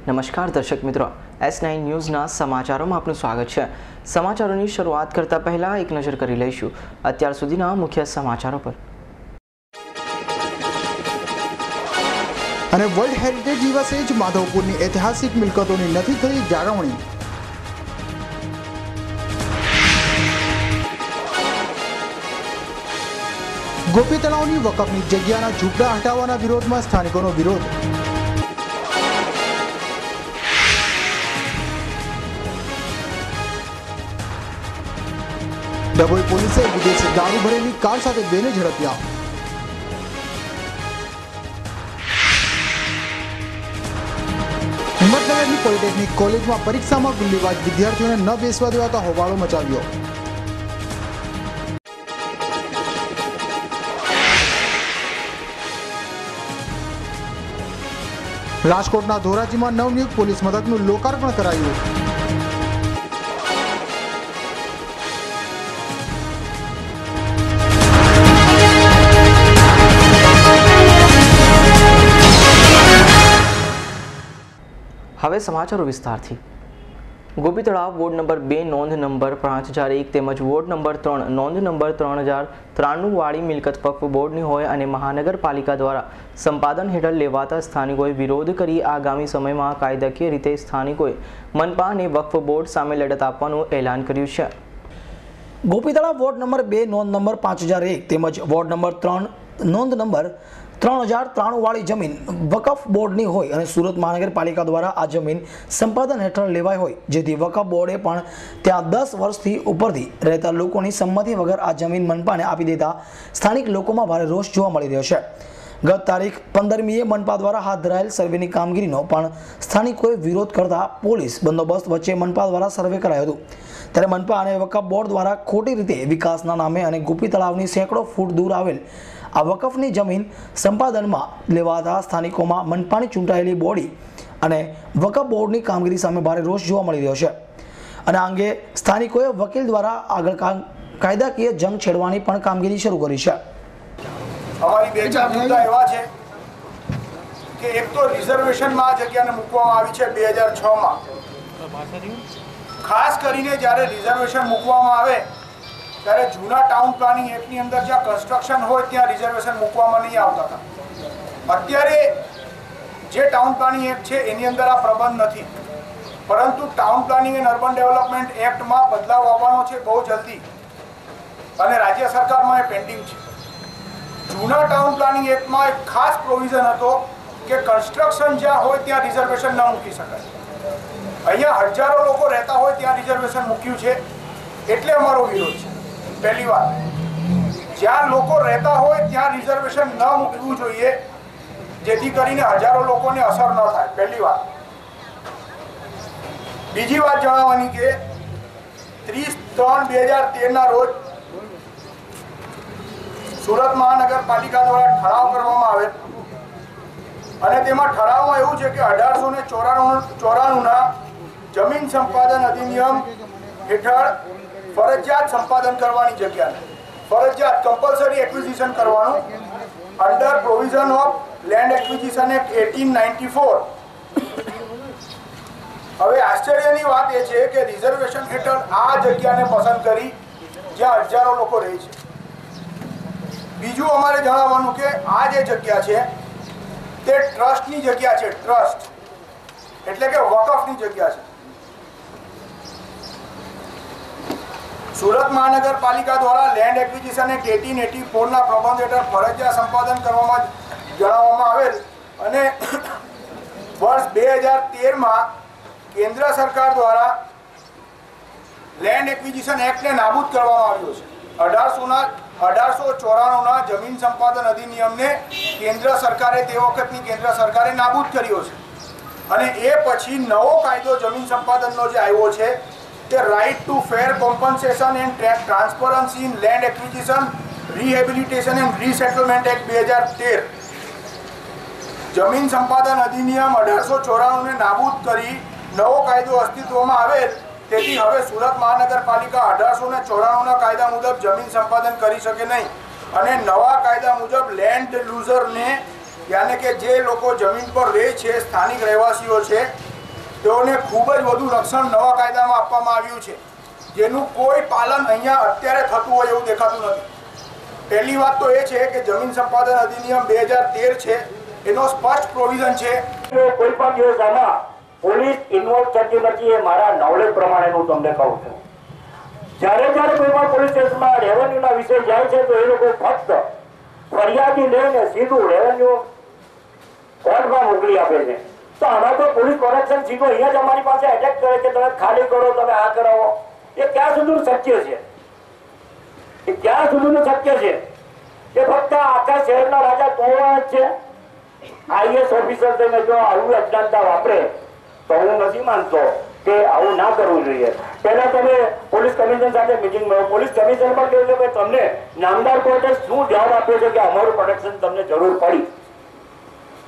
નમસ્કાર દર્શક મિત્રો, S9 ન્યૂઝના સમાચારોમાં આપનું સ્વાગત છે। સમાચારોની શરૂઆત કરતા પહેલા એક નજર કરી લઈશું અત્યાર સુધીના મુખ્ય સમાચારો પર। અને વર્લ્ડ હેરિટેજ દિવસે જ માધવપુરની ઐતિહાસિક મિલકતોની નથી થઈ જાળવણી। ગોપી તળાવની વકફની જગ્યાના ઝૂંપડા હટાવવાના વિરોધમાં સ્થાનિકોનો વિરોધ। ડભોઈ પોલીસે વિદેશી દારૂ ભરેલી કાર સાથે બેને ઝડપ્યા। હિંમતનગરની પોલિટેકનિક કોલેજમાં પરીક્ષામાં ગુલ્લીબાજ વિદ્યાર્થીઓને ન બેસવા દેવાતા હોબાળો મચાવ્યો। રાજકોટના ધોરાજીમાં નવનિયુક્ત પોલીસ મથકનું લોકાર્પણ કરાયું। હવે સમાચારો વિસ્તારથી। ગોપી તળાવ વોર્ડ નંબર 2 નોંધ નંબર 5001 તેમજ વોર્ડ નંબર 3 નોંધ નંબર 3093 વાળી મિલકત વક્ફ બોર્ડની હોય અને મહાનગરપાલિકા દ્વારા સંપાદન હેઠળ લેવાતા સ્થાનિકોએ વિરોધ કરી આગામી સમયમાં કાયદાકીય રીતે સ્થાનિકોએ મનપા અને વક્ફ બોર્ડ સામે લડત આપવાનું એલાન કર્યું છે। ગોપી તળાવ વોર્ડ નંબર 2 નોંધ નંબર 5001 તેમજ વોર્ડ નંબર 3 નોંધ નંબર 3093 વાળી જમીન વકફ બોર્ડની હોય અને સુરત મહાનગરપાલિકા દ્વારા આ જમીન સંપાદન હેઠળ લેવાઈ હોય, જેથી વકફ બોર્ડે પણ ત્યાં 10 વર્ષથી ઉપરથી રહેતા લોકોની સંમતિ વગર આ જમીન મનપાને આપી દેતા સ્થાનિક લોકોમાં ભારે રોષ જોવા મળી રહ્યો છે। ગત તારીખ 15મીએ મનપા દ્વારા હાથ ધરાયેલ સર્વેની કામગીરીનો પણ સ્થાનિકોએ વિરોધ કરતા પોલીસ બંદોબસ્ત વચ્ચે મનપા દ્વારા સર્વે કરાયું હતું, ત્યારે મનપા અને વકફ બોર્ડ દ્વારા ખોટી રીતે વિકાસના નામે અને ગોપી તળાવની સેંકડો ફૂટ દૂર આવેલ આ વકફની જમીન સંપાદનમાં લેવાતા સ્થાનિકોમાં મનપાની ચૂંટાયેલી બોડી અને વકફ બોર્ડની કામગીરી સામે ભારે રોષ જોવા મળી રહ્યો છે અને આ અંગે સ્થાનિકોએ વકીલ દ્વારા આગળ કાયદાકીય જંગ છેડવાની પણ કામગીરી શરૂ કરી છે। અમારી બે ચાર મુદ્દા એવા છે કે એક તો રિઝર્વેશનમાં આ જગ્યાને મૂકવામાં આવી છે 2006માં। ખાસ કરીને જ્યારે રિઝર્વેશન મૂકવામાં આવે ત્યારે જૂના ટાઉન પ્લાનિંગ એક્ટની અંદર જ્યાં કન્સ્ટ્રક્શન હોય ત્યાં રિઝર્વેશન મૂકવામાં નહીં આવતા હતા। અત્યારે જે ટાઉન પ્લાનિંગ એક્ટ છે એની અંદર આ પ્રબંધ નથી, પરંતુ town planning and urban development એક્ટમાં બદલાવ આવવાનો છે બહુ જલ્દી અને રાજ્ય સરકારમાં એ પેન્ડિંગ છે। જૂના ટાઉન પ્લાનિંગ એક્ટમાં એક ખાસ પ્રોવિઝન હતો કે કન્સ્ટ્રક્શન જ્યાં હોય ત્યાં રિઝર્વેશન ન મૂકી શકાય। અહીંયા હજારો લોકો રહેતા હોય ત્યાં રિઝર્વેશન મૂક્યું છે, એટલે અમારો વિરોધ છે। પહેલી વાત, જ્યાં લોકો રહેતા હોય ત્યાં રિઝર્વેશન ન મૂકવું જોઈએ, જેથી કરીને હજારો લોકોને અસર ન થાય, પહેલી વાત। બીજી વાત જણાવવાની કે 30/3/2013ના રોજ સુરત મહાનગરપાલિકા દ્વારા ઠરાવ કરવામાં આવેલ અને તેમાં ઠરાવમાં એવું છે કે 1894ના જમીન સંપાદન અધિનિયમ હેઠળ ફરજિયાત સંપાદન કરવાની જગ્યાને ફરજિયાત કમ્પલસરી એક્વિઝિશન કરવાનું under provision of land acquisition act 1894। હવે આશ્ચર્યની વાત એ છે કે રિઝર્વેશન હેઠળ આ જગ્યાને પસંદ કરી જ્યાં હજારો લોકો રહે છે। બીજું અમારે જણાવવાનું કે આ જે જગ્યા છે તે ટ્રસ્ટની જગ્યા છે, ટ્રસ્ટ એટલે કે વકફની જગ્યા છે। સુરત મહાનગરપાલિકા દ્વારા લેન્ડ એક્વિઝિશન એક્ટ 1884ના પ્રબંધ હેઠળ ફરજિયાત સંપાદન કરવામાં જણાવવામાં આવેલ અને વર્ષ 2013માં કેન્દ્ર સરકાર દ્વારા લેન્ડ એક્વિઝિશન એક્ટને નાબૂદ કરવામાં આવ્યો છે। 1894ના જમીન સંપાદન અધિનિયમને કેન્દ્ર સરકારે તે વખતની કેન્દ્ર સરકારે નાબૂદ કર્યો છે અને એ પછી નવો કાયદો જમીન સંપાદનનો જે આવ્યો છે તે right to fair compensation and transparency in land acquisition rehabilitation and resettlement act 2013 જમીન સંપાદન અધિનિયમ 1894ને નાબૂદ કરી નવો કાયદો અસ્તિત્વમાં આવેલ, તેથી હવે સુરત મહાનગરપાલિકા 1894ના કાયદા મુજબ જમીન સંપાદન કરી શકે નહીં અને નવા કાયદા મુજબ લેન્ડ લૂઝરને યાની કે જે લોકો જમીન પર રહે છે, સ્થાનિક રહેવાસીઓ છે, તેઓને ખૂબ જ વધુ રક્ષણ નવા કાયદામાં આપવામાં આવ્યું છે, જેનું કોઈ પાલન અહીંયા અત્યારે થતું હોય એવું દેખાતું નથી। પહેલી વાત તો એ છે કે જમીન સંપાદન અધિનિયમ 2013 છે, એનો સ્પષ્ટ પ્રોવિઝન છે કે કોઈ પણ દિવસ આમાં પોલીસ ઇન્વોલ્વ થતી નથી। એ મારા નોલેજ પ્રમાણે હું તમને કહું છું। જ્યારે જ્યારે કોઈ પણ પોલીસ સ્ટેશનમાં રેવન્યુના વિષય જાય છે તો એ લોકો ફક્ત ફરિયાદી લઈને સીધું રેવન્યુ કોર્ટમાં મોકલી આપે છે। તો આમાં તો પોલીસ પ્રોટેક્શન સીધો અહીંયા જ અમારી પાસે એટેક કરે કે તમે ખાલી કરો, તમે આ કરાવો। એ ક્યાં સુધીનું શક્ય છે? એ ક્યાં સુધીનું શક્ય છે? એ ફક્ત આખા શહેરના રાજા તોડવા જ છે। આઈએસ ઓફિસર થઈને જો આવું અજ્ઞાનતા વાપરે તો હું નથી માનતો કે આવું ના કરવું જોઈએ। પહેલા તમે પોલીસ કમિશનર સાથે મિટિંગ મળો, પોલીસ કમિશનર પણ કહ્યું છે કે તમને નામદાર કોર્ટે શું જવાબ આપ્યો છે કે અમારું પ્રોટેક્શન તમને જરૂર પડી।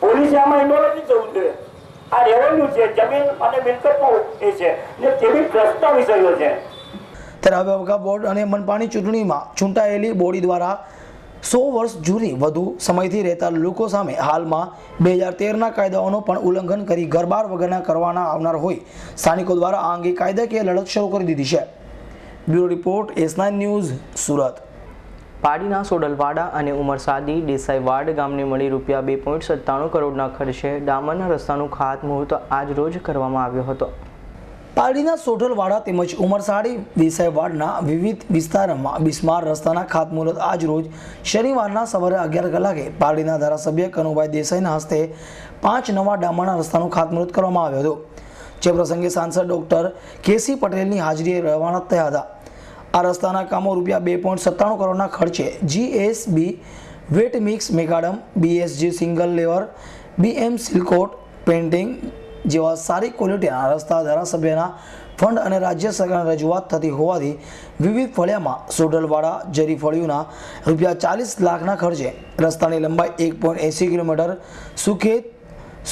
પોલીસે આમાં ઇન્વોલ્વ નથી થવું જોઈએ। આ રેવન્યુ છે, જમીન અને મિલકતનો એ છે ને કેવી ટ્રસ્ટના વિષયો છે। ત્યારે હવે વકફ બોર્ડ અને મનપાની ચૂંટણીમાં ચૂંટાયેલી બોડી દ્વારા 100 વર્ષ જૂની વધુ સમયથી રહેતા લોકો સામે હાલમાં 2013ના કાયદાઓનો પણ ઉલ્લંઘન કરી ઘરબાર વગરના કરવાના આવનાર હોય સ્થાનિકો દ્વારા આ અંગે કાયદાકીય લડત શરૂ કરી દીધી છે। Bureau report S9 news, Surat. પાડીના સોડલવાડા અને ઉમરસાદી દેસાઈવાડ ગામને મળી રૂપિયા 2.97 કરોડના ખર્ચે ડામરના રસ્તાનું ખાતમુહૂર્ત આજ રોજ કરવામાં આવ્યો હતો। પારડીના સોઢલવાડા તેમજ ઉમરસાડી દેસાઈવાડના વિવિધ વિસ્તારોમાં બિસ્માર રસ્તાના ખાતમુહૂર્ત આજ રોજ શનિવારના સવારે 11 કલાકે પારડીના ધારાસભ્ય કનુભાઈ દેસાઈના હસ્તે 5 નવા ડામરના રસ્તાનું ખાતમુહૂર્ત કરવામાં આવ્યું હતું, જે પ્રસંગે સાંસદ ડોક્ટર કેસી પટેલની હાજરીએ રવાના થયા હતા। આ રસ્તાના કામો રૂપિયા 2.97 કરોડના ખર્ચે GSB wet mix macadam, BSG single layer, BM seal coat painting જેવા સારી ક્વોલિટીના રસ્તા ધારાસભ્યના ફંડ અને રાજ્ય સરકારની રજૂઆત થતી હોવાથી વિવિધ ફળિયામાં સોઢલવાડા જરી ફળિયુંના રૂપિયા 40 લાખના ખર્ચે રસ્તાની લંબાઈ 1.80 કિલોમીટર, સુખેત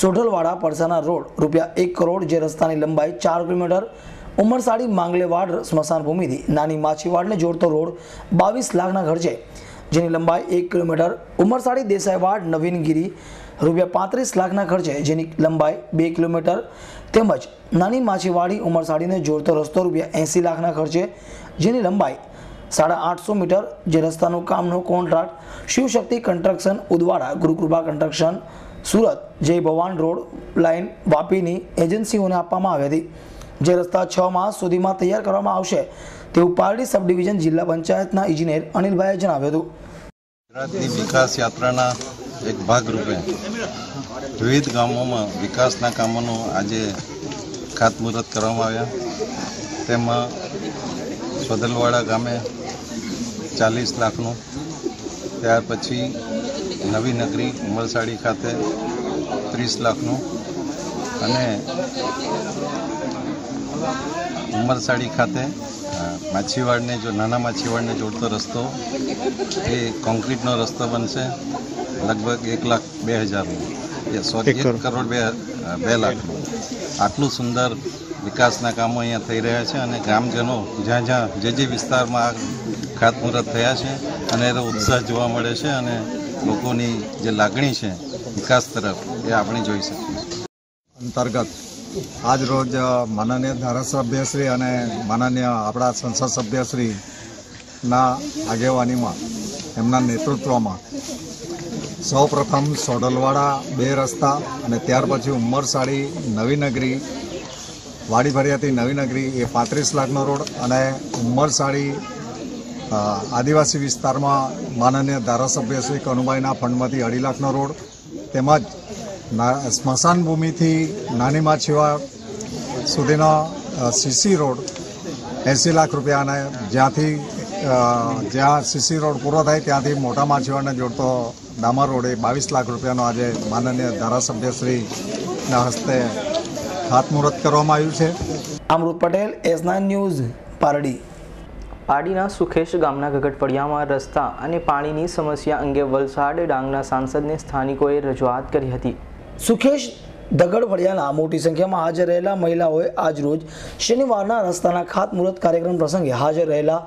સોઢલવાડા પરસાના રોડ રૂપિયા 1 કરોડ, જે રસ્તાની લંબાઈ 4 કિલોમીટર, ઉમરસાડી માંગલેવાડ સ્મશાન ભૂમિથી નાની માછીવાડને જોડતો રોડ 22 લાખના ખર્ચે જેની લંબાઈ 1 કિલોમીટર, ઉમરસાડી દેસાઈવાડ નવીનગીરી રૂપિયા 35 લાખના ખર્ચે જેની લંબાઈ 2 કિલોમીટર, તેમજ નાની માછીવાડી ઉમરસાડીને જોડતો રસ્તો રૂપિયા 80 લાખના ખર્ચે જેની લંબાઈ 850 મીટર, જે રસ્તાનું કામનો contract Shivshakti construction Udvada, Gurukripa construction Surat, જય ભવાન રોડ લાઇન વાપીની એજન્સીઓને આપવામાં આવી હતી। જે રસ્તા 6 માસ સુધીમાં તૈયાર કરવામાં આવશે તેવું પારડી સબ ડિવિઝન જિલ્લા પંચાયતના ઇજનેર અનિલભાઈએ જણાવ્યું હતું। ગુજરાતની વિકાસ યાત્રાના એક ભાગરૂપે વિવિધ ગામોમાં વિકાસના કામોનું આજે ખાતમુહૂર્ત કરવામાં આવ્યા। તેમાં સોદલવાડા ગામે 40 લાખનું, ત્યાર પછી નવી નગરી ઉમરસાડી ખાતે 30 લાખનું અને ઉમરસાડી ખાતે માછીવાડને નાના માછીવાડને જોડતો રસ્તો એ કોન્ક્રીટનો રસ્તો બનશે લગભગ 1,02,000 1 કરોડ 2 લાખનું। આટલું સુંદર વિકાસના કામો અહીંયા થઈ રહ્યા છે અને ગ્રામજનો જ્યાં જ્યાં જે વિસ્તારમાં ખાતમુહૂર્ત થયા છે અને એનો ઉત્સાહ જોવા મળે છે અને લોકોની જે લાગણી છે વિકાસ તરફ એ આપણે જોઈ શકીએ। અંતર્ગત આજ રોજ માનનીય ધારાસભ્યશ્રી અને માનનીય આપણા સંસદ સભ્યશ્રીના આગેવાનીમાં એમના નેતૃત્વમાં સૌપ્રથમ સોડલવાડા 2 રસ્તા અને ત્યાર પછી ઉમરસાડી નવીનગરી, વાડીભરિયાથી નવીનગરી એ 35 લાખનો રોડ અને ઉમરસાડી આદિવાસી વિસ્તારમાં માનનીય ધારાસભ્ય શ્રી કનુભાઈના ફંડમાંથી 2.5 લાખનો રોડ, તેમજ સ્મશાન ભૂમિથી નાની માછીવાડ સુધીનો CC રોડ 80 લાખ રૂપિયા અને જ્યાં CC રોડ પૂરો થાય ત્યાંથી મોટા માછીવાડને જોડતો ડામર રોડ એ 22 લાખ રૂપિયાનો આજે માનનીય ધારાસભ્યશ્રીના હસ્તે ખાતમુહૂર્ત કરવામાં આવ્યું છે। Amrit Patel, S9 news, Pardi. પાડીના સુખેશ ગામના ગગટફળિયામાં રસ્તા અને પાણીની સમસ્યા અંગે વલસાડ ડાંગના સાંસદને સ્થાનિકોએ રજૂઆત કરી હતી। સુખેશ દગડફળિયાના મોટી સંખ્યામાં હાજર રહેલા મહિલાઓએ આજ રોજ શનિવારના રસ્તાના ખાતમુહૂર્ત કાર્યક્રમ પ્રસંગે હાજર રહેલા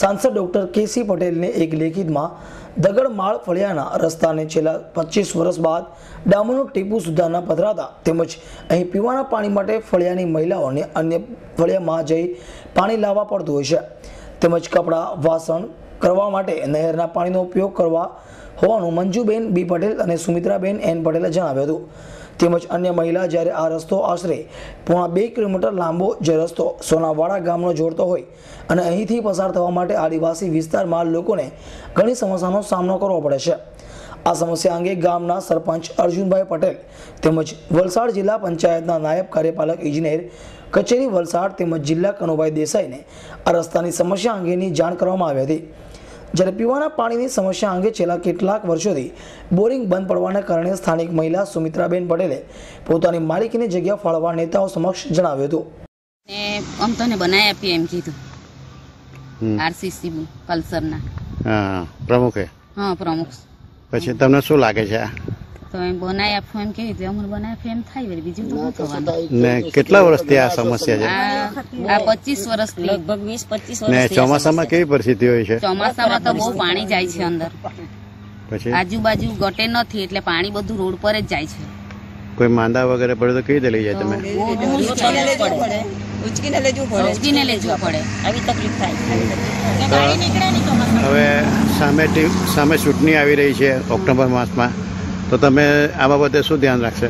સાંસદ ડોક્ટર કેસી પટેલને એક લેખિતમાં દગડમાળ ફળિયાના રસ્તાને છેલ્લા 25 વર્ષ બાદ ડામરનું ટીપું સુધારણા પધરાતા તેમજ અહીં પીવાના પાણી માટે ફળિયાની મહિલાઓને અન્ય ફળિયામાં જઈ પાણી લાવવા પડતું હોય છે તેમજ કપડાં વાસણ કરવા માટે નહેરના પાણીનો ઉપયોગ કરવા હોવાનું મંજુબેન બી પટેલ અને સુમિત્રાબેન એન પટેલે જણાવ્યું હતું તેમજ અન્ય મહિલા જ્યારે આ રસ્તો આશરે 2.5 કિલોમીટર લાંબો જે રસ્તો સોનાવાડા ગામનો જોડતો હોય અને અહીંથી પસાર થવા માટે આદિવાસી વિસ્તારમાં લોકોને ઘણી સમસ્યાનો સામનો કરવો પડે છે આ સમસ્યા અંગે ગામના સરપંચ અર્જુનભાઈ પટેલ તેમજ વલસાડ જિલ્લા પંચાયતના નાયબ કાર્યપાલક ઇજનેર કચેરી વલસાડ તેમજ જિલ્લા કનુભાઈ દેસાઈને આ રસ્તાની સમસ્યા અંગેની જાણ કરવામાં આવી હતી જ્યારે પીવાના પાણીની સમસ્યા અંગે છેલ્લા કેટલાક વર્ષોથી બોરિંગ બંધ પડવાના કારણે સ્થાનિક મહિલા સુમિત્રાબેન પટેલે પોતાની માલિકીની જગ્યા ફાળવવા નેતાઓ સમક્ષ જણાવ્યું હતું આમ તને બનાવી આપીએ એમ કીધું આરસીસી કલ્ચરના પ્રમુખે હા પ્રમુખ પછી તમને શું લાગે છે તો એમ બનાવી આપવું એમ કેવી રીતે અમને બનાવી આપીએ એમ થાય વળી બીજું તો શું થવાનું ને કેટલા વર્ષથી આ સમસ્યા છે આ 25 વર્ષથી લગભગ 20-25 ને વર્ષ ચોમાસામાં કેવી પરિસ્થિતિ હોય છે ચોમાસામાં તો બહુ પાણી જાય છે અંદર પછી આજુબાજુ ગટે નથી એટલે પાણી બધું રોડ પર જ જાય છે કોઈ માંદા વગેરે પડે તો કેવી રીતે લઈ જાય તમે ઉચકીને લેજવું પડે આવી તકલીફ થાય હવે સામે ચૂંટણી આવી રહી છે ઓક્ટોબર માસમાં તો તમે આ બાબતે શું ધ્યાન રાખશે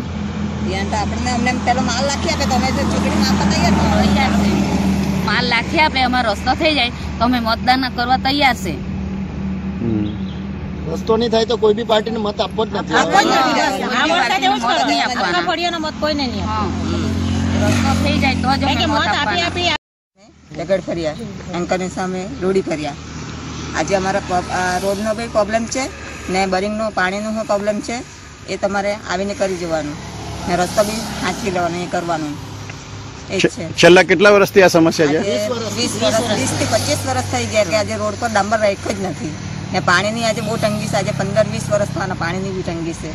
માલ લાખી આપે અમારો રસ્તો થઈ જાય તો અમે મતદાન કરવા તૈયાર છે રસ્તો નહીં થાય તો કોઈ બી પાર્ટીને મત આપવો જ નથી રસ્તો થઈ જાય તો જ અમે મત આપવાના. દગડ ફર્યા અંકરની સામે રોડી ફર્યા આજે અમારા રોડનો બી પ્રોબ્લેમ છે ને બોરિંગનો પાણીનો પ્રોબ્લેમ છે એ તમારે આવીને કરી જવાનું ને રસ્તો બી સાચવી લેવાનો એ કરવાનું એ જ છે. છેલ્લા કેટલા વર્ષથી આ સમસ્યા છે? 20 થી 25 વર્ષ થઈ ગયા કે આજે રોડ પર ડાંબર રાખ્યો જ નથી ને પાણીની આજે બહુ તંગી છે. આજે 15-20 વર્ષ થવાના પાણીની બી તંગી છે.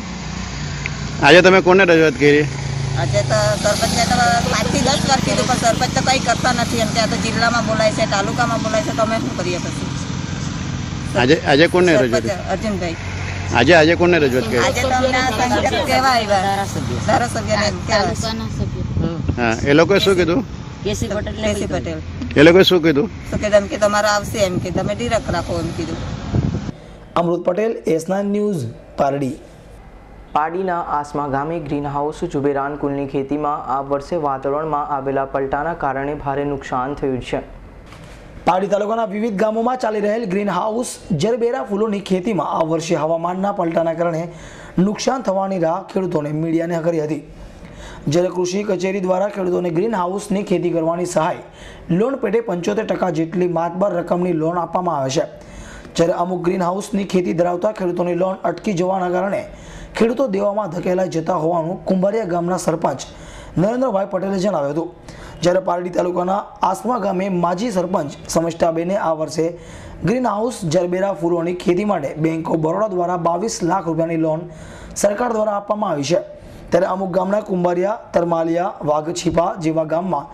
આજે તમે કોને રજૂઆત કરી? આજે તો સરપંચને તો 5 થી 10 વાર કીધું પણ સરપંચ તો કંઈ કરતા નથી એમ ત્યાં તો જિલ્લામાં બોલાય છે તાલુકામાં બોલાય છે તો અમે શું કરીએ પછી? આજે કોને રજૂઆત? અર્જુનભાઈ આજે કોને રજૂઆત કરી? આજે તો અમને સંકેત કહેવા આવ્યા ધારાસભ્યને હા એ લોકોએ શું કીધું? કેસી પટેલ એ લોકોએ શું કીધું? શું કીધું કે તમારા આવશે એમ કે તમે ડિરેક્ટ રાખો એમ કીધું. અમૃત પટેલ, S9 ન્યૂઝ, પારડી. પારડીના આસમા ગામે ગ્રીન હાઉસ જુબેરાન કુલની ખેતીમાં આ વર્ષે વાતાવરણમાં આવેલા પલટાના કારણે ભારે નુકસાન થયું છે. પારડી તાલુકાના વિવિધ ગામોમાં ચાલી રહેલ ગ્રીન હાઉસ જરબેરા ફૂલોની ખેતીમાં આ વર્ષે હવામાનના પલટાના કારણે નુકસાન થવાની રાહ ખેડૂતોને મીડિયાને કરી હતી. જ્યારે કૃષિ કચેરી દ્વારા ખેડૂતોને ગ્રીન હાઉસની ખેતી કરવાની સહાય લોન પેટે 75% જેટલી માતબર રકમની લોન આપવામાં આવે છે. જ્યારે અમુક ગ્રીન હાઉસની ખેતી ધરાવતા ખેડૂતોની લોન અટકી જવાના કારણે ખેડૂતો દેવામાં ધકેલાઈ જતા હોવાનું કુંભારિયા ગામના સરપંચ નરેન્દ્રભાઈ પટેલે જણાવ્યું હતું. જ્યારે પારડી તાલુકાના આસમા ગામે માજી સરપંચ સમિષ્ટાબેને આ વર્ષે ગ્રીન હાઉસ જરબેરા ફૂલોની ખેતી માટે બેંક ઓફ બરોડા દ્વારા 22 લાખ રૂપિયાની લોન સરકાર દ્વારા આપવામાં આવી છે. ત્યારે અમુક ગામના કુંભારિયા, તરમાલિયા, વાઘછીપા જેવા ગામમાં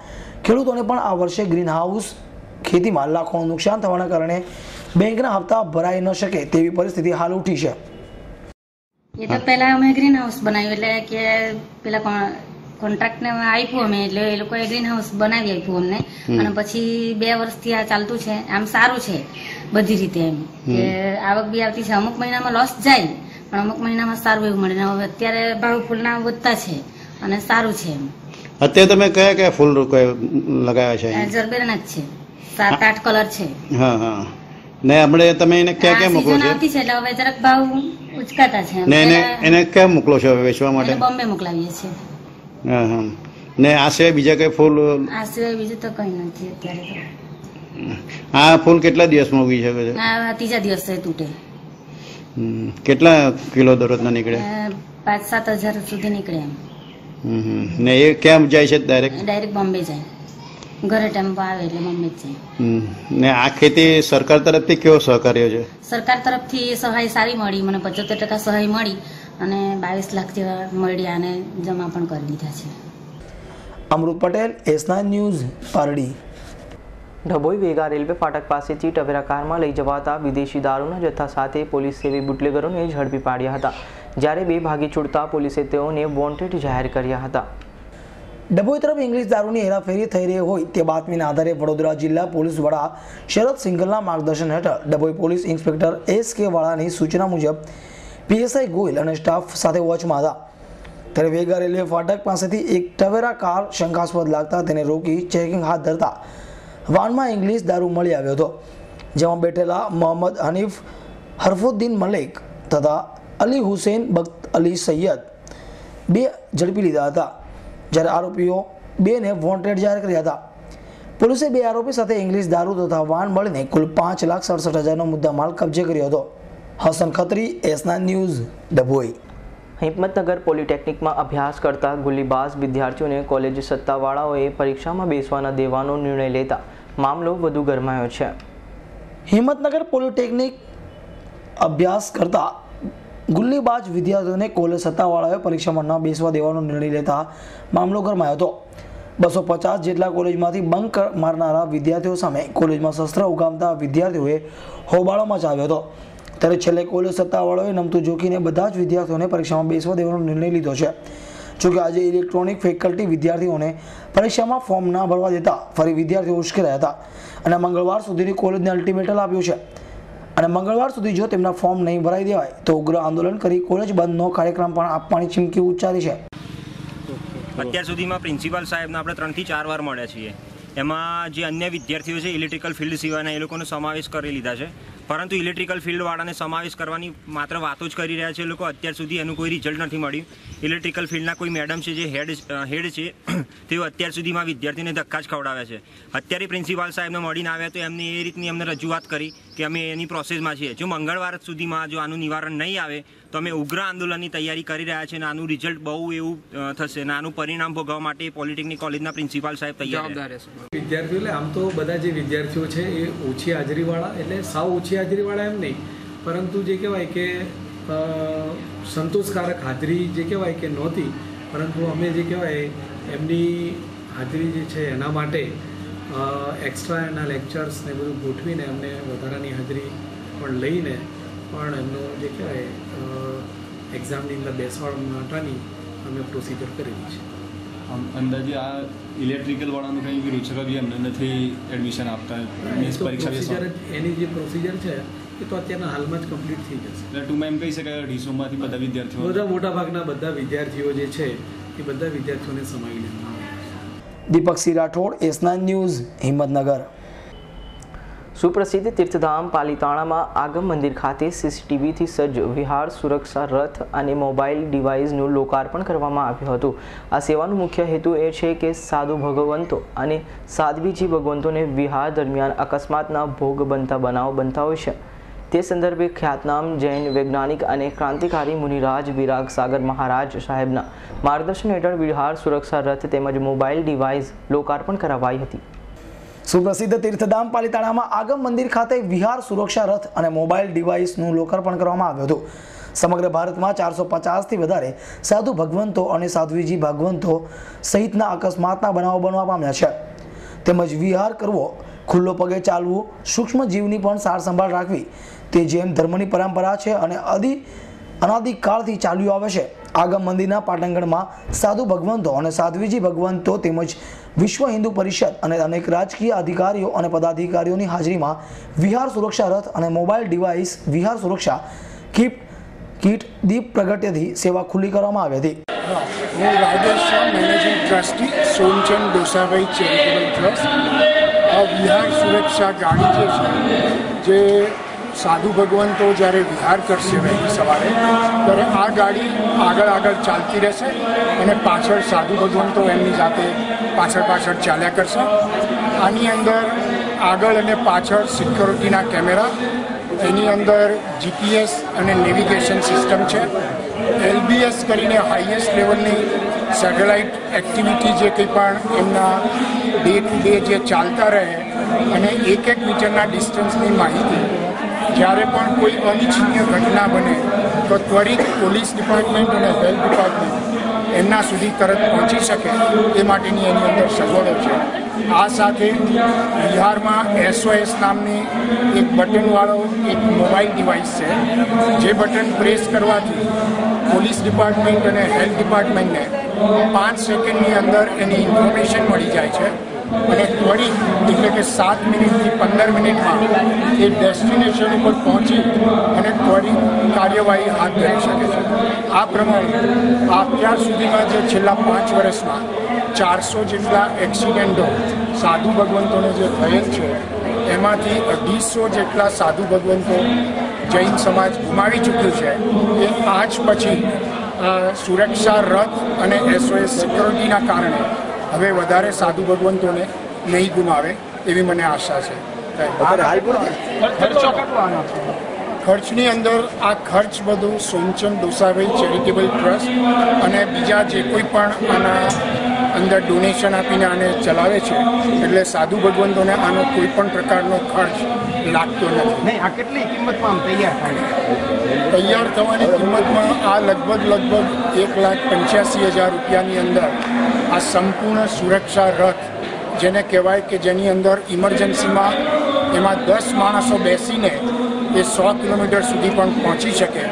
ખેડૂતોને પણ આ વર્ષે ગ્રીન હાઉસ ખેતીમાં લાખોનું નુકસાન થવાના કારણે બેંકના હપ્તા ભરાઈ ન શકે તેવી પરિસ્થિતિ હાલ ઉઠી છે. એ તો પહેલા અમે ગ્રીન હાઉસ બનાવ્યું એટલે કે પેલા કોન્ટ્રાક્ટને આપ્યું અમે એટલે એ લોકોએ ગ્રીન હાઉસ બનાવી આપ્યું અમને અને પછી 2 વર્ષથી આ ચાલતું છે. આમ સારું છે બધી રીતે એમ કે આવક બી આવતી છે. અમુક મહિનામાં લોસ જાય પણ અમુક મહિનામાં સારું એવું મળે. હવે અત્યારે ભાવ ફૂલના વધતા છે અને સારું છે એમ. અત્યારે તમે કયા ફૂલ લગાવ્યા છે? જરબેરાના જ છે, 7-8 કલર છે. હા હા. ને આપણે તમે એને ક્યાં મોકલો છો? આવતી છે એટલે હવે જરાક ભાવ ઉચકાતા છે. ને એને ક્યાં મોકલો છો વેચવા માટે? બોમ્બે મોકલાવીએ છીએ. હા હા. ને આ સિવાય બીજા કઈ ફૂલ? આ સિવાય બીજું તો કઈ નથી અત્યારે. આ ફૂલ કેટલા દિવસમાં ઉગી શકે છે? આ ત્રીજા દિવસે તૂટે. કેટલા કિલો દરરોજના નીકળે? 5-7 હજાર સુધી નીકળે એમ. ને એ ક્યાં જાય છે? ડાયરેક્ટ બોમ્બે જાય. ઘરે ટેમ્પો આવે એટલે બોમ્બે જ જાય. ને આ ખેતી સરકાર તરફથી કેવો સહકાર્ય છે? સરકાર તરફથી સહાય સારી મળી. મને 75% સહાય મળી અને 22 લાખ જેવા મળ્યા અને જમા પણ કરી દીધા છે. Amrit Patel, S9 news, Pardi. Dabhoi Vega railway ફાટક પાસેથી ટવેરા કારમાં લઈ જવાતા વિદેશી દારૂના જથ્થા સાથે પોલીસે બે બુટલેગરોને ઝડપી પાડ્યા હતા, જ્યારે બે ભાગી છૂટતા પોલીસે તેઓને વોન્ટેડ જાહેર કર્યા હતા. ડભોઈ તરફ ઇંગ્લિશ દારૂની હેરાફેરી થઈ રહી હોય તે બાતમીના આધારે વડોદરા જિલ્લા પોલીસ વડા શરદ સિંઘલના માર્ગદર્શન હેઠળ ડભોઈ પોલીસ ઇન્સ્પેક્ટર S.K. વાળાની સૂચના મુજબ PSI ગોયલ અને સ્ટાફ સાથે વોચમાં હતા. ત્યારે વેગા રેલવે ફાટક પાસેથી એક ટવેરા કાર શંકાસ્પદ લાગતા તેને રોકી ચેકિંગ હાથ ધરતા વાનમાં ઇંગ્લિશ દારૂ મળી આવ્યો હતો, જેમાં બેઠેલા મોહમ્મદ હનીફ હરફુદ્દીન મલેક તથા અલી હુસૈન બખ્ત અલી સૈયદ બે ઝડપી લીધા હતા, જ્યારે આરોપીઓ બેને વોન્ટેડ જાહેર કર્યા હતા. પોલીસે બે આરોપી સાથે ઇંગ્લિશ દારૂ તથા વાન મળીને કુલ 5,67,000નો મુદ્દામાલ કબજે કર્યો હતો. Hasan Khatri, S9 news, Dabhoi. હિંમતનગર પોલિટેકનિકમાં અભ્યાસ કરતા ગુલ્લીબાજ વિદ્યાર્થીઓને કોલેજ સત્તાવાળાઓએ પરીક્ષામાં બેસવા ન દેવાનો નિર્ણય લેતા મામલો વધુ ગરમાયો છે. હિંમતનગર પોલિટેકનિક અભ્યાસ કરતા ગુલ્લીબાજ વિદ્યાર્થીઓને કોલેજ સત્તાવાળાઓએ પરીક્ષામાં ન બેસવા દેવાનો નિર્ણય લેતા મામલો ગરમાયો હતો. 250 જેટલા કોલેજમાંથી બંક મારનારા વિદ્યાર્થીઓ સામે કોલેજમાં શસ્ત્ર ઉગામતા વિદ્યાર્થીઓએ હોબાળો મચાવ્યો હતો. ત્યારે છેલ્લે કોલેજ સત્તાવાળાઓએ નમતું જોખીને બધા જ વિદ્યાર્થીઓને પરીક્ષામાં બેસવા દેવાનો નિર્ણય લીધો છે. જોકે આજે ઇલેક્ટ્રોનિક ફેકલ્ટી વિદ્યાર્થીઓને પરીક્ષામાં ફોર્મ ના ભરવા દેતા ફરી વિદ્યાર્થીઓ ઉશ્કેરાયા હતા અને મંગળવાર સુધીની કોલેજને અલ્ટિમેટમ આપ્યું છે અને મંગળવાર સુધી જો તેમના ફોર્મ નહીં ભરાઈ દેવાય તો ઉગ્ર આંદોલન કરી કોલેજ બંધનો કાર્યક્રમ પણ આપવાની ચીમકી ઉચ્ચારી છે. અત્યાર સુધીમાં પ્રિન્સિપાલ સાહેબને આપણે 3 થી 4 વાર મળ્યા છીએ. એમાં જે અન્ય વિદ્યાર્થીઓ છે ઇલેક્ટ્રિકલ ફિલ્ડ સિવાયના એ લોકોનો સમાવેશ કરી લીધા છે, પરંતુ ઇલેક્ટ્રિકલ ફિલ્ડવાળાને સમાવેશ કરવાની માત્ર વાતો જ કરી રહ્યા છે લોકો. અત્યાર સુધી એનું કોઈ રિઝલ્ટ નથી મળ્યું. ઇલેક્ટ્રિકલ ફિલ્ડના કોઈ મેડમ છે જે હેડ છે તેઓ અત્યાર સુધીમાં વિદ્યાર્થીને ધક્કા જ ખવડાવ્યા છે. અત્યારે પ્રિન્સિપાલ સાહેબને મળીને આવ્યા તો એમને એ રીતની અમને રજૂઆત કરી કે અમે એની પ્રોસેસમાં છીએ. જો મંગળવાર સુધીમાં જો આનું નિવારણ નહીં આવે તો અમે ઉગ્ર આંદોલનની તૈયારી કરી રહ્યા છીએ અને આનું રિઝલ્ટ બહુ એવું થશે અને આનું પરિણામ ભોગવવા માટે પોલિટેકનિક કોલેજના પ્રિન્સિપાલ સાહેબ તૈયાર છે. વિદ્યાર્થીઓ એટલે આમ તો બધા જે વિદ્યાર્થીઓ છે એ ઓછી હાજરીવાળા, એટલે સાવ ઓછી હાજરીવાળા એમ નહીં, પરંતુ જે કહેવાય કે સંતોષકારક હાજરી જે કહેવાય કે નહોતી, પરંતુ અમે જે કહેવાય એમની હાજરી જે છે એના માટે એક્સ્ટ્રા એના લેક્ચર્સ ને બધું ગોઠવીને એમને વધારાની હાજરી પણ લઈને પણ એમનો જે કહેવાય એક્ઝામની અંદર બેસવાડ માટેની અમે પ્રોસિજર કરેલી છે. અંદાજે આ ઇલેક્ટ્રિકલ વાળાનું કંઈ બી રૂચક બી એમને નથી એડમિશન આપતા, પરીક્ષા એની જે પ્રોસિજર છે એ તો અત્યારના હાલમાં જ કમ્પ્લીટ થઈ જશે. એટલે ટૂંકમાં એમ કહી શકાય ડીસોમાંથી બધા વિદ્યાર્થીઓ, બધા મોટાભાગના બધા વિદ્યાર્થીઓ જે છે એ બધા વિદ્યાર્થીઓને સમાવી લેવામાં આવે. Deepaksinh Rathod, S9 news, Himmatnagar. સુપ્રસિદ્ધ તીર્થધામ પાલિતાણામાં આગમ મંદિર ખાતે CCTVથી સજ્જ વિહાર સુરક્ષા રથ અને મોબાઈલ ડિવાઇસનું લોકાર્પણ કરવામાં આવ્યું હતું. આ સેવાનો મુખ્ય હેતુ એ છે કે સાધુ ભગવંતો અને સાધ્વીજી ભગવંતોને વિહાર દરમિયાન અકસ્માતના ભોગ બનતા બનાવ બનતા હોય છે. તે સંદર્ભે ખ્યાતનામ જૈન વૈજ્ઞાનિક અને ક્રાંતિકારી મુનિરાજ વિરાગ સાગર મહારાજ સાહેબના માર્ગદર્શન હેઠળ વિહાર સુરક્ષા રથ તેમજ મોબાઈલ ડિવાઇસ લોકાર્પણ કરાવાઈ હતી. સુપ્રસિદ્ધ તીર્થધામ પાલિતાણામાં આગમ મંદિર ખાતે વિહાર સુરક્ષા રથ અને મોબાઈલ ડિવાઇસનું લોકાર્પણ કરવામાં આવ્યું હતું. સમગ્ર ભારતમાં 450થી વધારે સાધુ ભગવંતો અને સાધ્વીજી ભાગવંતો સહિતના અકસ્માતના બનાવો બનવા પામ્યા છે. તેમજ વિહાર કરવો, ખુલ્લો પગે ચાલવું, સૂક્ષ્મ જીવની પણ સાર સંભાળ રાખવી તે જૈન ધર્મની પરંપરા છે અને અનાદિકાળથી ચાલ્યું આવે છે. આગમ મંદિરના પાટણગઢમાં સાધુ ભગવંતો અને સાધ્વીજી ભગવંતો તેમજ વિશ્વ હિન્દુ પરિષદ અને અનેક રાજકીય અધિકારીઓ અને પદાધિકારીઓની હાજરીમાં વિહાર સુરક્ષા રથ અને મોબાઈલ ડિવાઇસ વિહાર સુરક્ષા કીટ દીપ પ્રગટ્યથી સેવા ખુલ્લી કરવામાં આવી હતી. હું Rajesh Shah, managing trustee, Somchand Dosabhai charitable trust. આ વિહાર સુરક્ષા ગાડી જે છે, જે સાધુ ભગવંતો જ્યારે વિહાર કરશે વહેલી સવારે ત્યારે આ ગાડી આગળ ચાલતી રહેશે અને પાછળ સાધુ ભગવંતો એમની સાથે પાછળ ચાલ્યા કરશે. આની અંદર આગળ અને પાછળ સિક્યોરિટીના કેમેરા, એની અંદર GPS અને નેવિગેશન સિસ્ટમ છે. LBS કરીને હાઈએસ્ટ લેવલની સેટેલાઇટ એક્ટિવિટી જે કંઈ પણ એમના ડે ટુ ડે જે ચાલતા રહે અને એક મીટરના ડિસ્ટન્સની માહિતી જ્યારે પણ કોઈ અનિચ્છનીય ઘટના બને તો ત્વરિત પોલીસ ડિપાર્ટમેન્ટ અને હેલ્થ ડિપાર્ટમેન્ટ એમના સુધી તરત પહોંચી શકે એ માટેની એની અંદર સગવડો છે. આ સાથે બિહારમાં SOS નામની એક બટનવાળો એક મોબાઈલ ડિવાઇસ છે, જે બટન પ્રેસ કરવાથી પોલીસ ડિપાર્ટમેન્ટ અને હેલ્થ ડિપાર્ટમેન્ટને 5 સેકન્ડની અંદર એની ઇન્ફોર્મેશન મળી જાય છે અને ત્વરિત એટલે કે 7 મિનિટથી 15 મિનિટમાં એ ડેસ્ટિનેશન ઉપર પહોંચી અને ત્વરિત કાર્યવાહી હાથ ધરી શકે છે. આ પ્રમાણે અત્યાર સુધીમાં જે છેલ્લા 5 વર્ષમાં 400 જેટલા એક્સિડન્ટો સાધુ ભગવંતોને જે થયેલ છે, એમાંથી 250 જેટલા સાધુ ભગવંતો જૈન સમાજ ગુમાવી ચૂક્યું છે. એ આજ પછી સુરક્ષા રથ અને SOS સિક્યોરિટીના કારણે હવે વધારે સાધુ ભગવંતોને નહીં ગુમાવે એવી મને આશા છે. ખર્ચની અંદર આ ખર્ચ બધું સોમચંદ ડોસાભાઈ ચેરિટેબલ ટ્રસ્ટ અને બીજા જે કોઈ પણ આના અંદર ડોનેશન આપીને આને ચલાવે છે, એટલે સાધુ ભગવંતોને આનો કોઈ પણ પ્રકારનો ખર્ચ લાગતો નથી. આ કેટલી કિંમતમાં તૈયાર થાય? તૈયાર થવાની કિંમતમાં આ લગભગ 1,85,000 રૂપિયાની અંદર આ સંપૂર્ણ સુરક્ષા રથ, જેને કહેવાય કે જેની અંદર ઇમરજન્સીમાં એમાં 10 માણસો બેસીને એ 100 કિલોમીટર સુધી પણ પહોંચી શકે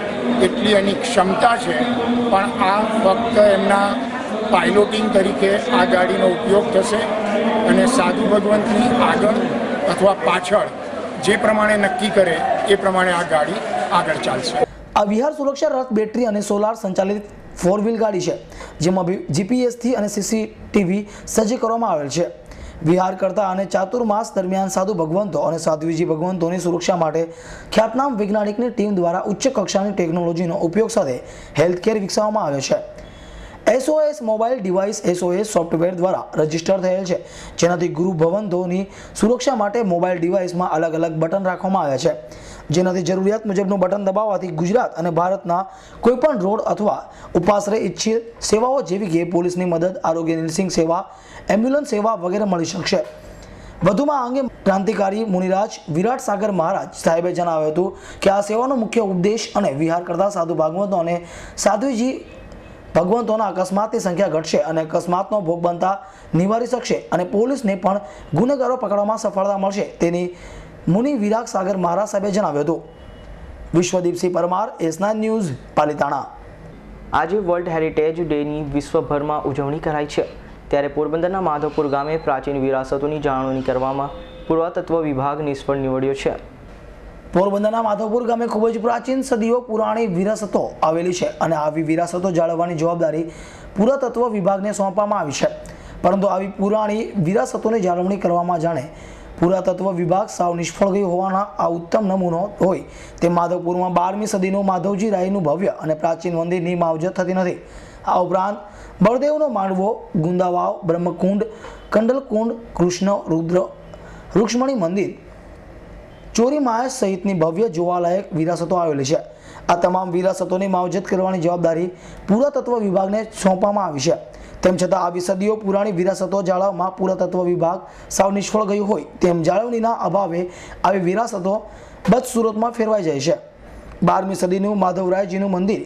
એટલી એની ક્ષમતા છે. પણ આ ફક્ત એમના પાયલોટિંગ તરીકે આ ગાડીનો ઉપયોગ થશે અને સાધુ ભગવંતની આગળ અથવા પાછળ જે પ્રમાણે નક્કી કરે એ પ્રમાણે આ ગાડી આગળ ચાલશે. આ વિહાર સુરક્ષા રથ બેટરી અને સોલાર સંચાલિત 4 વ્હીલ ગાડી છે, જેમાં જીપીએસથી અને સીસીટીવી સજ્જ કરવામાં આવેલ છે. વિહાર કરતા અને ચાતુર્માસ દરમિયાન સાધુ ભગવંતો અને સાધ્વીજી ભગવંતોની સુરક્ષા માટે ખ્યાતનામ વૈજ્ઞાનિકની ટીમ દ્વારા ઉચ્ચ કક્ષાની ટેકનોલોજીનો ઉપયોગ સાથે હેલ્થકેર વિકસાવવામાં આવ્યો છે. SOS mobile device SOS software દ્વારા રજીસ્ટર થયેલ છે, જેનાથી ગુરુ ભવંતોની સુરક્ષા માટે મોબાઈલ ડિવાઇસમાં અલગ અલગ બટન રાખવામાં આવ્યા છે, જેનાથી જરૂરિયાત મુજબનું બટન દબાવવાથી ગુજરાત અને ભારતના કોઈપણ રોડ અથવા ઉપાશ્રય ઇચ્છિત સેવાઓ જેવી કે પોલીસની મદદ, આરોગ્ય નર્સિંગ સેવા, એમ્બ્યુલન્સ સેવા વગેરે મળી શકશે. વધુમાં આ અંગે ક્રાંતિકારી મુનિરાજ વિરાટ સાગર મહારાજ સાહેબે જણાવ્યું હતું કે આ સેવાનો મુખ્ય ઉદ્દેશ અને વિહાર કરતા સાધુ ભાગવતો અને સાધ્વીજી ભગવંતોના અકસ્માતની સંખ્યા ઘટશે અને અકસ્માતનો ભોગ બનતા નિવારી શકશે અને પોલીસને પણ ગુનેગારો પકડવામાં સફળતા મળશે, તેની મુનિ વિરાગ સાગર મહારાજ સાહેબે જણાવ્યું હતું. વિશ્વદીપસિંહ પરમાર, S9 ન્યૂઝ, પાલિતાણા. આજે વર્લ્ડ હેરિટેજ ડેની વિશ્વભરમાં ઉજવણી કરાઈ છે, ત્યારે પોરબંદરના માધવપુર ગામે પ્રાચીન વિરાસતોની જાળવણી કરવામાં પુરાતત્વ વિભાગ નિષ્ફળ નીવડ્યો છે. પોરબંદરના માધવપુર ગામે ખૂબ જ પ્રાચીન સદીઓ પુરાણી વિરાસતો આવેલી છે અને આવી વિરાસતો જાળવવાની જવાબદારી પુરાતત્વ વિભાગને સોંપવામાં આવી છે. પરંતુ આવી પુરાણી વિરાસતોની જાળવણી કરવામાં જાણે પુરાતત્વ વિભાગ સાવ નિષ્ફળ ગયું હોવાના આ ઉત્તમ નમૂનો હોય તે માધવપુરમાં 12મી સદીનું માધવજી રાયનું ભવ્ય અને પ્રાચીન મંદિરની માવજત થતી નથી. આ ઉપરાંત બળદેવનો માંડવો, ગુંદાવાવ, બ્રહ્મકુંડ, કંડલકુંડ, કૃષ્ણ રુદ્ર રૂક્ષ્મણી મંદિર, ચોરી માયા સહિતની ભવ્ય જોવાલાયક વિરાસતો આવેલી છે. આ તમામ વિરાસતોની માવજત કરવાની જવાબદારી પુરાતત્વ વિભાગને સોંપવામાં આવી છે. તેમ છતાં આવી સદીઓ પુરાણી વિરાસતો જાળવવામાં પુરાતત્વ વિભાગ સાવ નિષ્ફળ ગયું હોય તેમ જાળવણીના અભાવે આવી વિરાસતો બદસુરતમાં ફેરવાઈ જાય છે. 12મી સદીનું માધવરાયજીનું મંદિર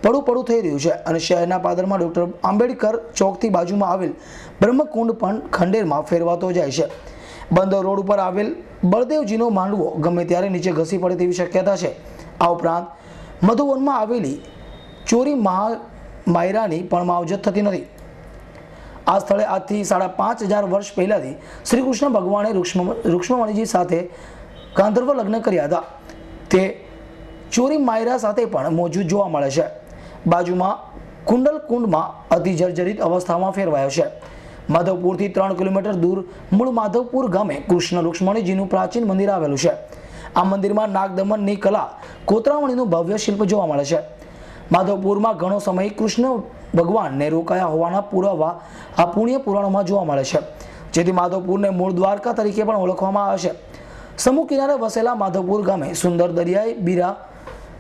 પડું થઈ રહ્યું છે અને શહેરના પાદરમાં ડૉક્ટર આંબેડકર ચોકથી બાજુમાં આવેલ બ્રહ્મકુંડ પણ ખંડેરમાં ફેરવાતો જાય છે. બંદર રોડ ઉપર આવેલ બળદેવજીનો માંડવો ગમે ત્યારે નીચે ઘસી પડે તેવી શક્યતા છે. આ ઉપરાંત મધુવનમાં આવેલી ચોરી માયરાની પણ માવજત થતી નથી. આ સ્થળે આજથી 5,500 વર્ષ પહેલાથી શ્રી કૃષ્ણ ભગવાને રૂક્ષ્મણીજી સાથે ગાંધર્વ લગ્ન કર્યા હતા. તે ચોરી માયરા સાથે પણ મોજૂદ જોવા મળે છે. બાજુમાં કુંડલકુંડમાં અતિ જર્જરિત અવસ્થામાં ફેરવાયો છે. માધવપુરથી 3 કિલોમીટર દૂર મૂળ માધવપુર ગામે કૃષ્ણ રૂક્ષ્મણીજીનું પ્રાચીન મંદિર આવેલું છે. આ મંદિરમાં નાગદમનની કલા કોતરાવણીનું ભવ્ય શિલ્પ જોવા મળે છે. માધવપુરમાં ઘણો સમય કૃષ્ણ ભગવાનને રોકાયા હોવાના પુરાવા આ પુણ્ય પુરાણોમાં જોવા મળે છે, જેથી માધવપુરને મૂળ દ્વારકા તરીકે પણ ઓળખવામાં આવે છે. સમુદ્ર કિનારે વસેલા માધવપુર ગામે સુંદર દરિયાઈ બીરા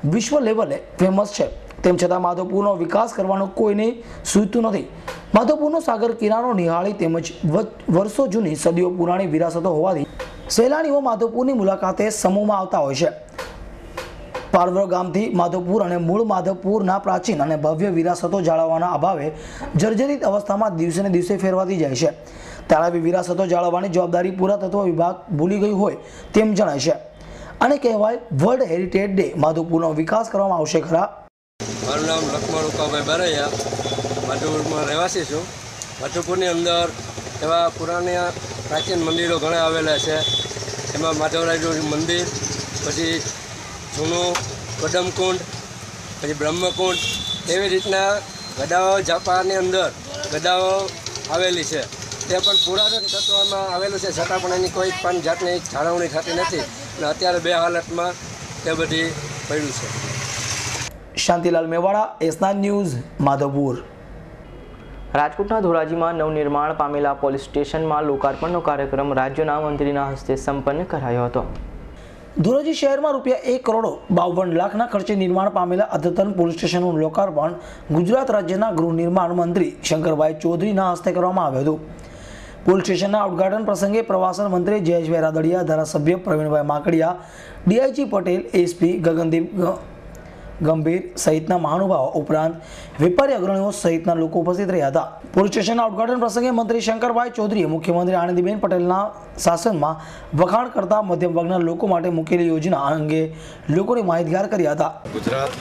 વિશ્વ લેવલે ફેમસ છે. તેમ છતાં માધવપુરનો વિકાસ કરવાનું કોઈને સૂચતું નથી. માધવપુરનો સાગર કિનારો નિહાળી તેમજ વર્ષો જૂની સદીઓ પુરાણી વિરાસતો હોવાથી સહેલાણીઓ માધવપુરની મુલાકાતે સમૂહમાં આવતા હોય છે. પારવર ગામથી માધવપુર અને મૂળ માધવપુરના પ્રાચીન અને ભવ્ય વિરાસતો જાળવવાના અભાવે જર્જરિત અવસ્થામાં દિવસે ને દિવસે ફેરવાતી જાય છે. ત્યારે આવી વિરાસતો જાળવવાની જવાબદારી પુરાતત્વ વિભાગ ભૂલી ગયું હોય તેમ જણાય છે. અને કહેવાય વર્લ્ડ હેરિટેજ ડે માધવપુરનો વિકાસ કરવામાં આવશે ખરા. મારું નામ લક્ષ્મણ ઉકાભાઈ બારૈયા, માધવપુરમાં રહેવાસી છું. માધવપુરની અંદર એવા પુરાણા પ્રાચીન મંદિરો ઘણા આવેલા છે. એમાં માધવરાયનું મંદિર, પછી જૂનું કદમકુંડ, પછી બ્રહ્મકુંડ, એવી રીતના ગદાઓ જાપાની અંદર ગદાઓ આવેલી છે. તે પણ પુરાતન તત્વમાં આવેલું છે, છતાં પણ એની કોઈ પણ જાતની જાળવણી થતી નથી અને અત્યારે બે હાલતમાં તે બધી પડ્યું છે. Shantilal Mewada, S9 news, Madhavpur. રાજકોટના ધોરાજીમાં નવનિર્માણ પામેલા પોલીસ સ્ટેશનમાં લોકાર્પણનો કાર્યક્રમ રાજ્યના મંત્રીના હસ્તે સંપન્ન કરાયો હતો. ધોરાજી શહેરમાં ₹1 કરોડ 52 લાખના ખર્ચે નિર્માણ પામેલા અદ્યતન પોલીસ સ્ટેશનનું લોકાર્પણ ગુજરાત રાજ્યના ગૃહ નિર્માણ મંત્રી શંકરભાઈ ચૌધરીના હસ્તે કરવામાં આવ્યું હતું. પોલીસ સ્ટેશનના ઉદ્ઘાટન પ્રસંગે પ્રવાસન મંત્રી જયેશભાઈ રાદડિયા, ધારાસભ્ય પ્રવીણભાઈ માકડિયા, DIG પટેલ, SP ગગનદીપ ગંભીર સહિતના મહાનુભાવો ઉપરાંત વેપારી અગ્રણીઓ સહિતના લોકો ઉપસ્થિત રહ્યા હતા. પોલીસ સ્ટેશનના ઉદ્ઘાટન પ્રસંગે મંત્રી શંકરભાઈ ચૌધરીએ મુખ્યમંત્રી આનંદીબેન પટેલના શાસનમાં વખાણ કરતા મધ્યમ વર્ગના લોકો માટે મૂકેલી યોજના અંગે લોકોને માહિતગાર કર્યા હતા. ગુજરાત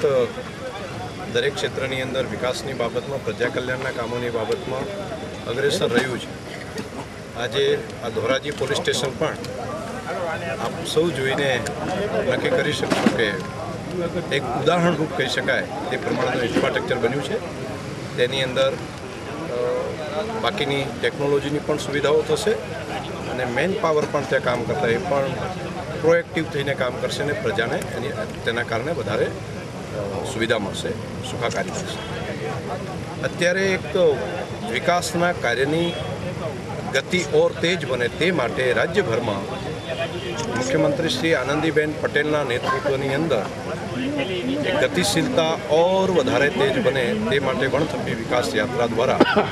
દરેક ક્ષેત્રની અંદર વિકાસની બાબતમાં, પ્રજા કલ્યાણના કામોની બાબતમાં અગ્રેસર રહ્યું છે. આજે આ ધોરાજી પોલીસ સ્ટેશન પણ આપ સૌ જોઈને નક્કી કરી શકશો કે એક ઉદાહરણરૂપ કહી શકાય તે પ્રમાણેનું ઇન્ફ્રાસ્ટ્રક્ચર બન્યું છે. તેની અંદર બાકીની ટેકનોલોજીની પણ સુવિધાઓ થશે અને મેન પાવર પણ ત્યાં કામ કરતા એ પણ પ્રોએક્ટિવ થઈને કામ કરશે અને પ્રજાને તેના કારણે વધારે સુવિધા મળશે, સુખાકારી મળશે. અત્યારે એક વિકાસના કાર્યની ગતિ ઓર તેજ બને તે માટે રાજ્યભરમાં મુખ્યમંત્રી શ્રી આનંદીબેન પટેલના નેતૃત્વની અંદર એક ગતિશીલતા ઓર વધારે તેજ બને તે માટે વણથંભી વિકાસ યાત્રા દ્વારા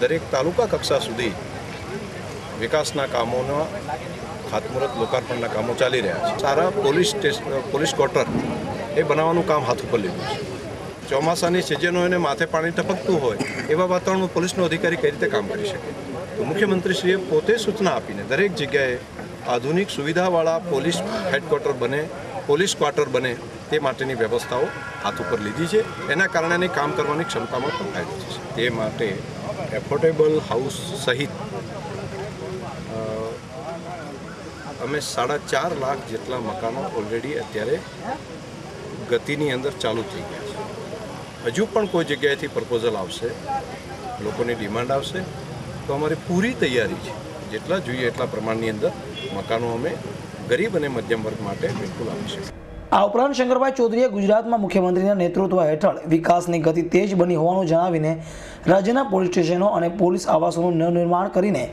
દરેક તાલુકા કક્ષા સુધી વિકાસના કામોના ખાતમુહૂર્ત, લોકાર્પણના કામો ચાલી રહ્યા છે. સારા પોલીસ ક્વાર્ટર એ બનાવવાનું કામ હાથ ઉપર લીધું છે. ચોમાસાની સિઝન હોય અને માથે પાણી ટપકતું હોય એવા વાતાવરણમાં પોલીસનો અધિકારી કઈ રીતે કામ કરી શકે? તો મુખ્યમંત્રીશ્રીએ પોતે સૂચના આપીને દરેક જગ્યાએ આધુનિક સુવિધાવાળા પોલીસ હેડક્વાર્ટર બને, પોલીસ ક્વાર્ટર બને તે માટેની વ્યવસ્થાઓ હાથ ઉપર લીધી છે. એના કારણે કામ કરવાની ક્ષમતામાં પણ ફાયદો થશે. તે માટે એફોર્ડેબલ હાઉસ સહિત અમે 4.5 લાખ જેટલા મકાનો ઓલરેડી અત્યારે ગતિની અંદર ચાલુ થઈ ગયા છે. હજુ પણ કોઈ જગ્યાએથી પ્રપોઝલ આવશે, લોકોની ડિમાન્ડ આવશે તો અમારી પૂરી તૈયારી છે. જેટલા જોઈએ એટલા પ્રમાણની અંદર મકાનો અમે ગરીબ અને મધ્યમ વર્ગ માટે બિલકુલ આપીશું. આ ઉપરાંત શંકરભાઈ ચૌધરીએ ગુજરાતમાં મુખ્યમંત્રીના નેતૃત્વ હેઠળ વિકાસની ગતિ તેજ બની હોવાનું જણાવીને રાજ્યના પોલીસ સ્ટેશનો અને પોલીસ આવાસોનું નવનિર્માણ કરીને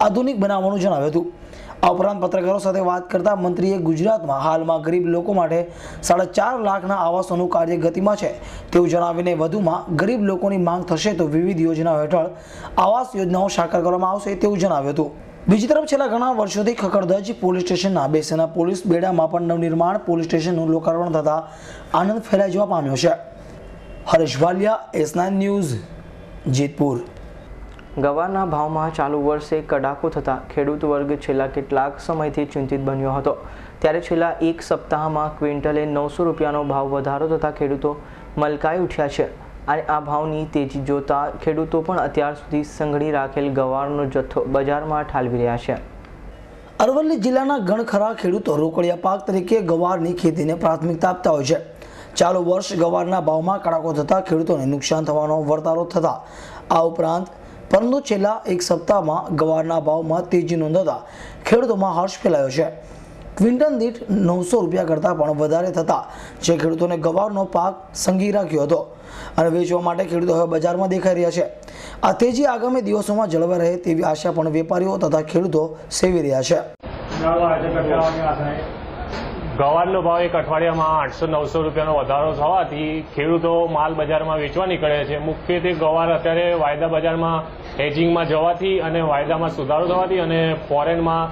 આધુનિક બનાવવાનું જણાવ્યું હતું. આ ઉપરાંત પત્રકારો સાથે વાત કરતા મંત્રીએ ગુજરાતમાં હાલમાં ગરીબ લોકો માટે 4.5 લાખના આવાસોનું કાર્ય ગતિમાં છે તેવું જણાવીને વધુમાં ગરીબ લોકોની માંગ થશે તો વિવિધ યોજનાઓ હેઠળ આવાસ યોજનાઓ સાકાર કરવામાં આવશે તેવું જણાવ્યું હતું. બીજી તરફ છેલ્લા ઘણા વર્ષોથી ખખડધજ પોલીસ સ્ટેશનના બેસેના પોલીસ બેડામાં પણ નવનિર્માણ પોલીસ સ્ટેશનનું લોકાર્પણ થતાં આનંદ ફેલાઈ જવા પામ્યો છે. Haresh Valia, S9 news, Jetpur. ગવારના ભાવમાં ચાલુ વર્ષે કડાકો થતાં ખેડૂત વર્ગ છેલ્લા કેટલાક સમયથી ચિંતિત બન્યો હતો. ત્યારે છેલ્લા એક સપ્તાહમાં ક્વિન્ટલે 900 રૂપિયાનો ભાવ વધારો થતાં ખેડૂતો મલકાઈ ઉઠ્યા છે. અને આ ભાવની તેજી જોતા ખેડૂતો પણ અત્યાર સુધી સંઘડી રાખેલ ગવારનો જથ્થો બજારમાં ઠાલવી રહ્યા છે. અરવલ્લી જિલ્લાના ઘણખરા ખેડૂતો રોકડિયા પાક તરીકે ગવારની ખેતીને પ્રાથમિકતા આપતા હોય છે. ચાલુ વર્ષ ગવારના ભાવમાં કડાકો થતાં ખેડૂતોને નુકસાન થવાનો વર્તારો થતા આ ઉપરાંત પરંતુ છેલ્લા એક સપ્તાહમાં ગવારના ભાવમાં તેજી નોંધાતા ખેડૂતોમાં હર્ષ ફેલાયો છે. ક્વિન્ટલ દીઠ 900 રૂપિયા કરતાં પણ વધારે થતાં જે ખેડૂતોને ગવારનો પાક સંઘી રાખ્યો હતો અને વેચવા માટે ખેડૂતો હવે બજારમાં દેખાઈ રહ્યા છે. આ તેજી આગામી દિવસોમાં જળવાઈ રહે તેવી આશા પણ વેપારીઓ તથા ખેડૂતો સેવી રહ્યા છે. ગવારનો ભાવ એક અઠવાડિયામાં 800-900 રૂપિયાનો વધારો થવાથી ખેડૂતો માલ બજારમાં વેચવા નીકળે છે. મુખ્યત્વે ગવાર અત્યારે વાયદા બજારમાં હેજિંગમાં જવાથી અને વાયદામાં સુધારો થવાથી અને ફોરેનમાં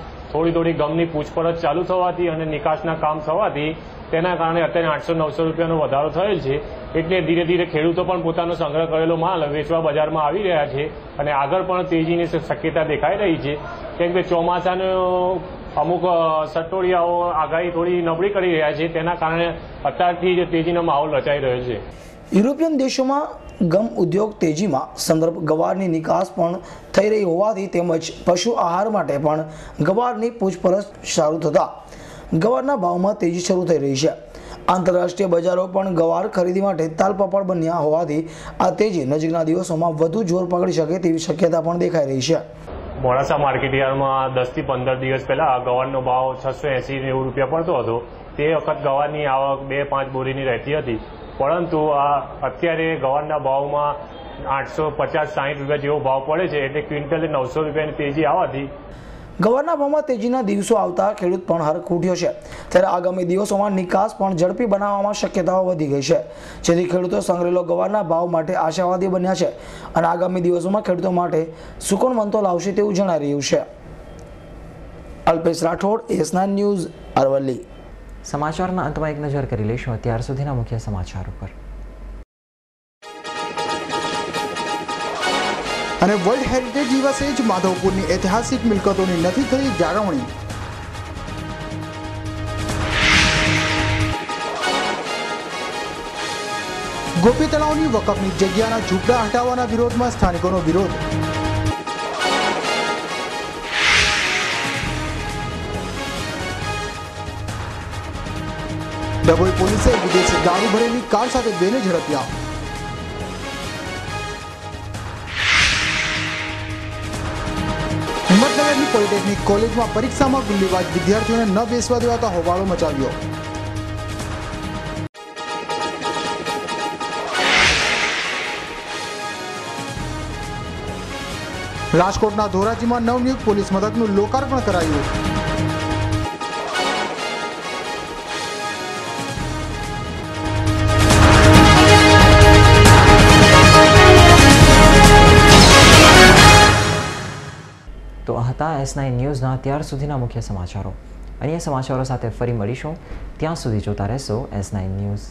થોડી ગમની પૂછપરછ ચાલુ થવાથી અને નિકાસના કામ થવાથી તેના કારણે અત્યારે 800-900 રૂપિયાનો વધારો થયેલ છે. એટલે ધીરે ધીરે ખેડૂતો પણ પોતાનો સંગ્રહ કરેલો માલ વેચવા બજારમાં આવી રહ્યા છે અને આગળ પણ તેજીની શક્યતા દેખાઈ રહી છે. કેમ કે ચોમાસાનો અમુક સટોડિયાઓ આગાહી થોડી નબળી કરી રહ્યા છે, તેના કારણે અત્યારથી જ તેજીનો માહોલ રચાઈ રહ્યો છે. યુરોપિયન દેશોમાં ગમ ઉદ્યોગ તેજીમાં સંદર્ભ ગવારની નિકાસ પણ થઈ રહી હોવાથી તેમજ પશુ આહાર માટે પણ ગવારની પૂછપરછ શરૂ થતા ગવારના ભાવમાં તેજી શરૂ થઈ રહી છે. આંતરરાષ્ટ્રીય બજારો પણ ગવાર ખરીદી માટે તાલપાપડ બન્યા હોવાથી આ તેજી નજીકના દિવસોમાં વધુ જોર પકડી શકે તેવી શક્યતા પણ દેખાઈ રહી છે. મોડાસા માર્કેટ યાર્ડમાં 10 થી 15 દિવસ પહેલા ગવારનો ભાવ 680-90 રૂપિયા પડતો હતો. તે વખત ગવારની આવક 2-5 બોરીની રહેતી હતી, પરંતુ અત્યારે ગવારના ભાવમાં 850-60 રૂપિયા જેવો ભાવ પડે છે. એટલે ક્વિન્ટલે 900 રૂપિયાની તેજી આવવાથી ગવારના ભાવમાં તેજીના દિવસો આવતા ખેડૂત પણ હરખ ઉઠ્યો છે. ત્યારે આગામી દિવસોમાં નિકાસ પણ ઝડપી બનાવવામાં શક્યતાઓ વધી ગઈ છે, જેથી ખેડૂતો સંગ્રહેલો ગવારના ભાવ માટે આશાવાદી બન્યા છે અને આગામી દિવસોમાં ખેડૂતો માટે સુકોનવંતો લાવશે તેવું જણાઈ રહ્યું છે. Alpesh Rathod, AS9 news, Aravalli. સમાચારના અંતમાં એક નજર કરી લઈશું અત્યાર સુધીના મુખ્ય સમાચારો પર. અને વર્લ્ડ હેરિટેજ દિવસે જ માધવપુરની ઐતિહાસિક મિલકતોની નથી થઈ જાળવણી. ગોપી તળાવની વકફની જગ્યાના ઝૂંપડા હટાવવાના વિરોધમાં સ્થાનિકોનો વિરોધ. ડભોઈ પોલીસે વિદેશી દારૂ ભરેલી કાર સાથે બેને ઝડપ્યા. હિંમતનગરની પોલિટેકનિક કોલેજમાં પરીક્ષામાં ગુલ્લીબાજ વિદ્યાર્થીઓને ન બેસવા દેવાતા હોબાળો મચાવ્યો. રાજકોટના ધોરાજીમાં નવનિયુક્ત પોલીસ મથકનું લોકાર્પણ કરાયું. તો હતા S9 ન્યૂઝના અત્યાર સુધીના મુખ્ય સમાચારો. અન્ય સમાચારો સાથે ફરી મળીશું. ત્યાં સુધી જોતા રહેશો S9 ન્યૂઝ.